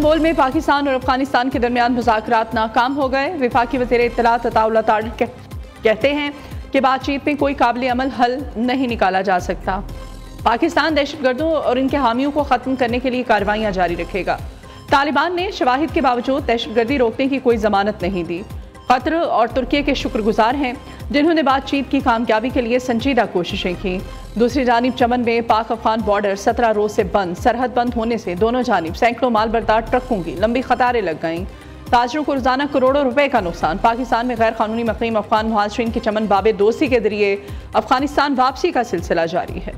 Control में पाकिस्तान और अफगानिस्तान के दरमियान मुज़ाकरात नाकाम हो गए। वफाकी वज़ीर इत्तलात अताउल्लाह तारिक कहते हैं कि बातचीत में कोई काबिल अमल हल नहीं निकाला जा सकता। पाकिस्तान दहशतगर्दों और इनके हामियों को ख़त्म करने के लिए कार्रवाइयाँ जारी रखेगा। तालिबान ने शवाहिद के बावजूद दहशतगर्दी रोकने की कोई जमानत नहीं दी। कतर और तुर्की के शुक्रगुजार हैं जिन्होंने बातचीत की कामयाबी के लिए संजीदा कोशिशें की। दूसरी जानिब चमन में पाक अफगान बॉर्डर 17 रोज से बंद। सरहद बंद होने से दोनों जानिब सैकड़ों मालबरदार ट्रकों की लंबी कतारें लग गईं। ताजरों को रोजाना करोड़ों रुपए का नुकसान। पाकिस्तान में गैर कानूनी मुकीम अफगान मुहाजिरीन की चमन बाबे दोस्ती के जरिए अफगानिस्तान वापसी का सिलसिला जारी है।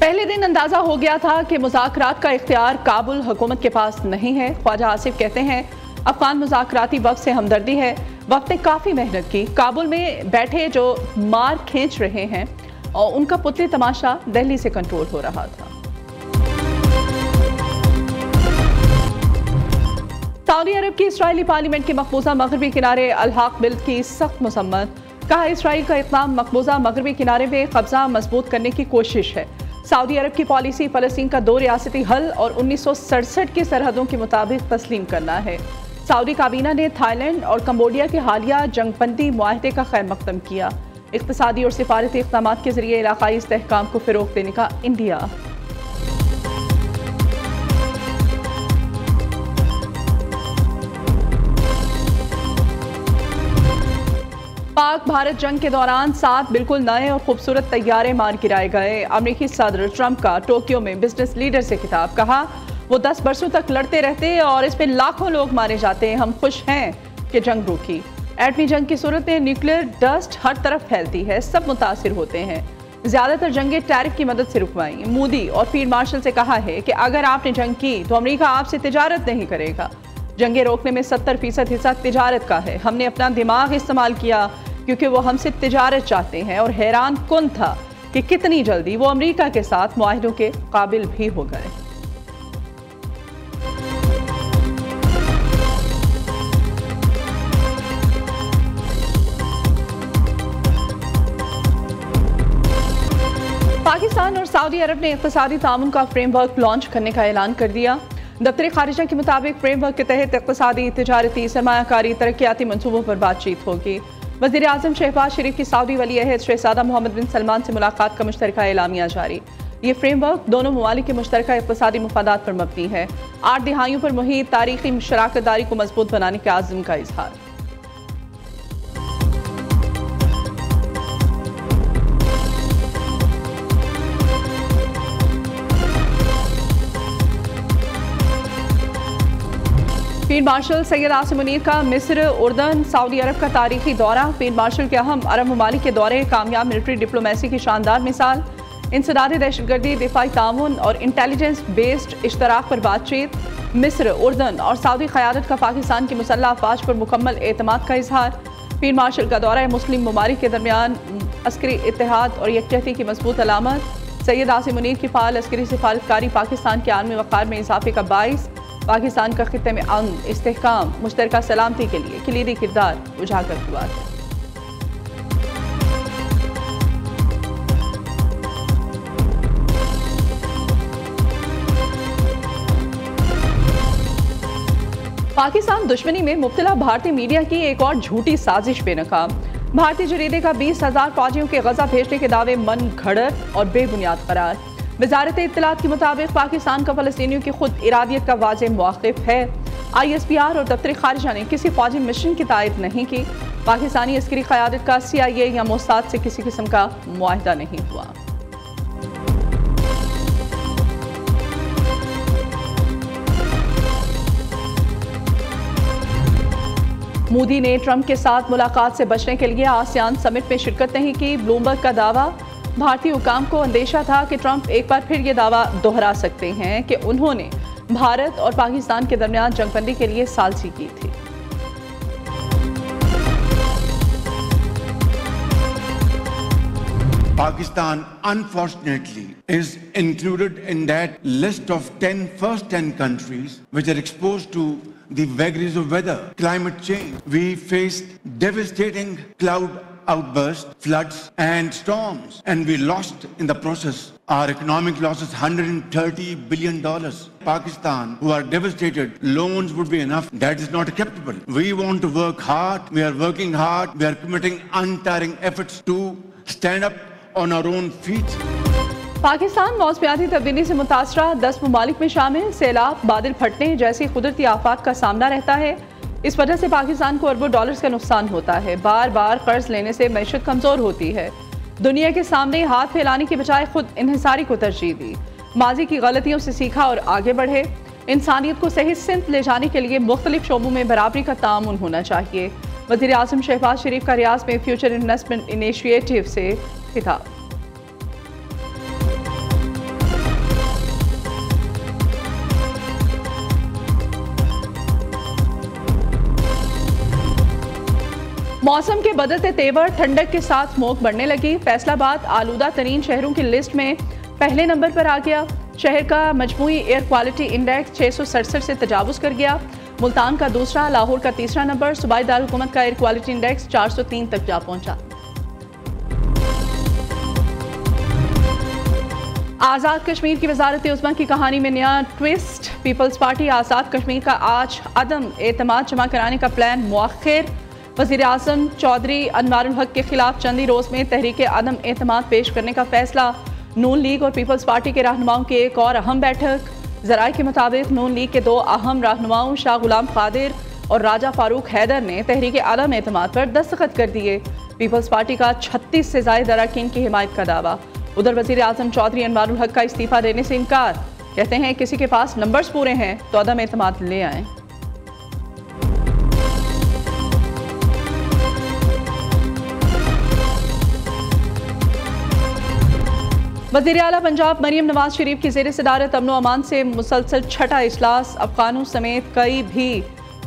पहले दिन अंदाजा हो गया था कि मुज़ाकरात का इख्तियार काबुल हुकूमत के पास नहीं है। ख्वाजा आसिफ कहते हैं अफगान मुज़ाकराती वक्त से हमदर्दी है। वक्त ने काफ़ी मेहनत की। काबुल में बैठे जो मार खींच रहे हैं और उनका पुतली तमाशा दिल्ली से कंट्रोल हो रहा था। सऊदी अरब की इसराइली पार्लियामेंट के मकबूजा मगरबी किनारे अल-हक बिल की सख्त मसम्मत। कहा इसराइल का इक़दाम मकबूजा मगरबी किनारे पे कब्जा मजबूत करने की कोशिश है। सऊदी अरब की पॉलिसी फ़लस्तीन का 2 रियासती हल और 1967 की सरहदों के मुताबिक तस्लीम करना है। सऊदी काबीना ने थाईलैंड और कंबोडिया के हालिया जंगबंदी मुआहदे का खैर मकदम किया। इक़्तिसादी और सिफारती इक़दाम के जरिए इलाकाई इस्तेहकाम को फ़रोग़ देने का इंडिया। पाक भारत जंग के दौरान 7 बिल्कुल नए और खूबसूरत तैयारे मार गिराए गए। अमेरिकी सदर ट्रंप का टोक्यो में बिजनेस लीडर से खिताब। कहा वो 10 बरसों तक लड़ते रहते और इस पे लाखों लोग मारे जाते। हम खुश हैं कि जंग रुकी। एटमी जंग की सूरत में न्यूक्लियर डस्ट हर तरफ फैलती है, सब मुतासिर होते हैं। ज्यादातर जंगें टैरिफ की मदद से रुकवाई। मोदी और फील्ड मार्शल से कहा है कि अगर आपने जंग की तो अमेरिका आपसे तिजारत नहीं करेगा। जंगें रोकने में 70% हिस्सा तिजारत का है। हमने अपना दिमाग इस्तेमाल किया क्योंकि वो हमसे तिजारत चाहते हैं और हैरान कुन था कि कितनी जल्दी वो अमेरिका के साथ मुआहदों के काबिल भी हो गए। पाकिस्तान और सऊदी अरब ने इक़्तिसादी ताउन का फ्रेमवर्क लॉन्च करने का ऐलान कर दिया। दफ्तर खारिजा के मुताबिक फ्रेमवर्क के तहत इक़्तिसादी, तिजारती, सरमायाकारी, तरक्याती मंसूबों पर बातचीत होगी। वज़ीर आज़म शहबाज शरीफ की सऊदी वली अहद शहज़ादा मोहम्मद बिन सलमान से मुलाकात का मुश्तरका एलामिया जारी। ये फ्रेमवर्क दोनों ममालिक के मुश्तरका इक़्तिसादी मफादात पर मबनी है। 8 दिहाइयों पर मुहित तारीखी शराकतदारी को मजबूत बनाने के आज़म का इजहार। फील्ड मार्शल सैयद आसिम मुनीर का मिस्र, उर्दन, सऊदी अरब का तारीखी दौरा। फील्ड मार्शल के अहम अरब ममालिक के दौरे कामयाब मिलिट्री डिप्लोमेसी की शानदार मिसाल। इंसदाद दहशतगर्दी, दिफाई ताउन और इंटेलिजेंस बेस्ड इश्तराक पर बातचीत। मिस्र, उर्दन और सऊदी क़यादत का पाकिस्तान की मुसल्लह अफ़वाज पर मुकम्मल एतमाद का इजहार। फील्ड मार्शल का दौरा मुस्लिम ममालिक के दरमियान अस्करी इत्तेहाद और यकजहती की मजबूत अलामत। सैयद आसिम मुनीर की फ़ाल अस्करी सिफारतकारी पाकिस्तान के आलमी वक़ार में इजाफे का बाइस। पाकिस्तान का खित्ते में अमन, इस्तेहकाम, मुश्तरका सलामती के लिए किलीदी किरदार उजागर हुआ है। पाकिस्तान दुश्मनी में मुब्तला भारतीय मीडिया की एक और झूठी साजिश बेनकाम। भारतीय जरीदे का 20,000 फौजियों के गजा भेजने के दावे मन घड़त और बेबुनियाद करार। वजारत इत्तलात के मुताबिक पाकिस्तान का फ़लस्तीनियों की खुद इरादियत का वाज़ेह मौक़िफ़ है। ISPR और दफ्तर खारिजा ने किसी फौजी मिशन की तायद नहीं की। पाकिस्तानी अस्करी क़यादत का CIA या मोसाद से किसी किस्म का मुआहदा नहीं हुआ। मोदी ने ट्रंप के साथ मुलाकात से बचने के लिए आसियान समिट में शिरकत नहीं की। ब्लूमबर्ग का दावा। भारतीय हुकाम को अंदेशा था कि ट्रंप एक बार फिर ये दावा दोहरा सकते हैं कि उन्होंने भारत और पाकिस्तान के दरमियान जंगबंदी के लिए सालसी की थी। Pakistan, unfortunately, is included in that list of 10 first 10 countries which are exposed to the vagaries of weather, climate change. We faced devastating cloud outbursts, floods and storms, and we lost in the process. Our economic loss is $130 billion. Pakistan, who are devastated, loans would be enough. That is not acceptable. We want to work hard. We are working hard. We are committing untiring efforts to stand up on our own feet. Pakistan मौसमियाती तब्दीली से मुतासरा 10 ममालिक में शामिल सैलाब, बादल फटने जैसी कुदरती आफात का सामना रहता है। इस वजह से पाकिस्तान को अरबों डॉलर्स का नुकसान होता है। बार बार कर्ज लेने से मैशत कमज़ोर होती है। दुनिया के सामने हाथ फैलाने के बजाय खुद इन्हिसारी को तरजीह दी। माजी की गलतियों से सीखा और आगे बढ़े। इंसानियत को सही सिमत ले जाने के लिए मुख्तलिफ शोबों में बराबरी का तामुन होना चाहिए। वज़ीर आज़म शहबाज शरीफ का रियाज में फ्यूचर इन्वेस्टमेंट इनिशिएटिव से खिताब। मौसम के बदलते तेवर, ठंडक के साथ स्मोक बढ़ने लगी। फैसलाबाद आलूदा तरीन शहरों की लिस्ट में पहले नंबर पर आ गया। शहर का मजमूई एयर क्वालिटी इंडेक्स 667 से तजावुज़ कर गया। मुल्तान का दूसरा, लाहौर का तीसरा नंबर, सूबाई दारुल-हुकूमत का एयर क्वालिटी इंडेक्स 403 तक जा पहुंचा। आज़ाद कश्मीर की वज़ारत उज़्मा की कहानी में नया twist. Peoples party Azad Kashmir का आज अदम एतमाद जमा कराने का प्लान मुअख्खर। वज़ीर आज़म चौधरी अनवारुल हक के खिलाफ चंद ही रोज में तहरीक अदम एतमाद पेश करने का फैसला। नून लीग और पीपल्स पार्टी के रहनुमाओं की एक और अहम बैठक। ज़राए के मुताबिक नून लीग के 2 अहम रहनुमाओं शाह गुलाम कादिर और राजा फारूक हैदर ने तहरीक अदम एतमाद पर दस्तखत कर दिए। पीपल्स पार्टी का 36 से ज़ायद अरकान की हिमायत का दावा। उधर वज़ीर आज़म चौधरी अनवारुल हक का इस्तीफा देने से इनकार। कहते हैं किसी के पास नंबर्स पूरे हैं तो अदम एतमाद ले आएं। वज़ीर आला पंजाब मरियम नवाज शरीफ की ज़ेर सदारत अमन अमान से मुसलसल छठा इजलास। अफगानों समेत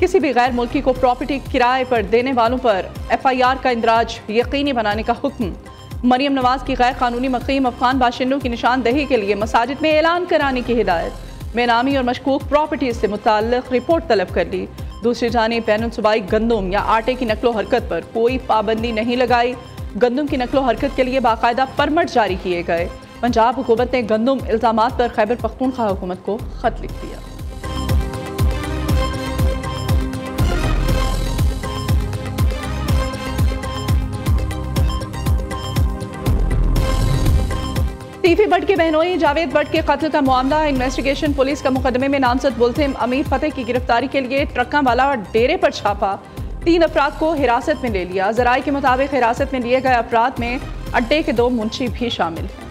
किसी भी गैर मुल्की को प्रॉपर्टी किराए पर देने वालों पर FIR का इंदराज यकीनी बनाने का हुक्म। मरियम नवाज की गैर कानूनी मकीम अफगान बाशिंदों की निशानदही के लिए मसाजिद में ऐलान कराने की हिदायत। बेनामी और मशकूक प्रॉपर्टीज से मुताल्लिक रिपोर्ट तलब कर ली। दूसरी जानिब बैनुल सूबाई गंदम या आटे की नकलो हरकत पर कोई पाबंदी नहीं लगाई। गंदम की नकलो हरकत के लिए बाकायदा परमिट जारी किए गए। पंजाब हुकूमत ने गंदम इल्जामात पर खैबर पख्तूनख्वा हुकूमत को खत लिख दिया। टीफी भट्ट की बहनोई जावेद भट्ट के कत्ल का मामला। इन्वेस्टिगेशन पुलिस का मुकदमे में नामजद मुल्जिम अमीर फतेह की गिरफ्तारी के लिए ट्रक्का वाला डेरे पर छापा। 3 अफराद को हिरासत में ले लिया। ज़राए के मुताबिक हिरासत में लिए गए अफराद में अड्डे के 2 मुंशी भी शामिल हैं।